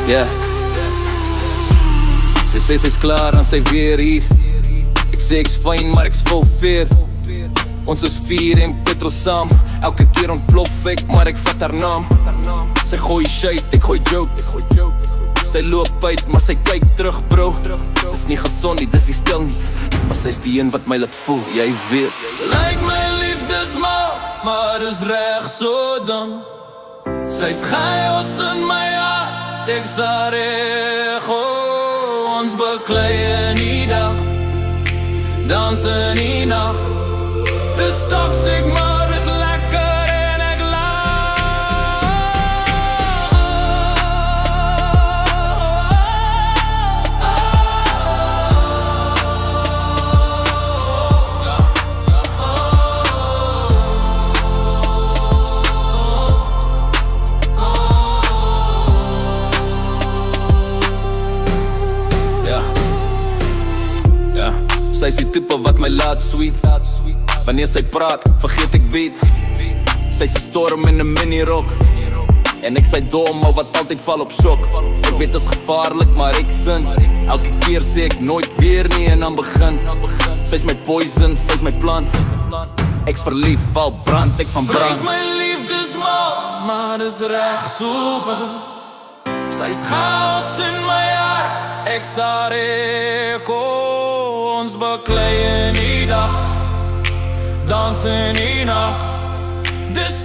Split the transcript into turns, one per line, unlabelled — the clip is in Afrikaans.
Yeah. Sy sê sy's klaar en sy weer hier. Ek sê ek's fyn maar ek's vol veer. Ons is 4 en petrol saam. Elke keer ontplof ek maar ek vat haar naam. Sy gooi shade, ek gooi jokes. Sy loop uit maar sy kyk terug bro. Dis nie gesond nie, dis nie stil nie. Maar sy's die een wat my laat voel, jy weet. Lyk my liefdesmaal, maar is reg so dan. Sy's chaos in my hart, ek sa rego. Ons beklei in die dag, dans in die nacht. Dis toxic, maar is lekker en ek Sy is die type wat my laat sweet. Wanneer sy praat, vergeet ek beat. Sy is die storm in 'n minirok. En ek sy dom, maar wat altyd val op shock. Ek weet is gevaarlik, maar ek sin. Elke keer sê ek nooit weer nie en dan begin. Sy is my poison, sy is my plant. Ek's verlief, val brand, ek van brand. Vreek my liefdesmaal, maar is reg super. Sy is chaos in my hart, ek sa reko. Ons beklei in die dag, dans in die nacht. Dis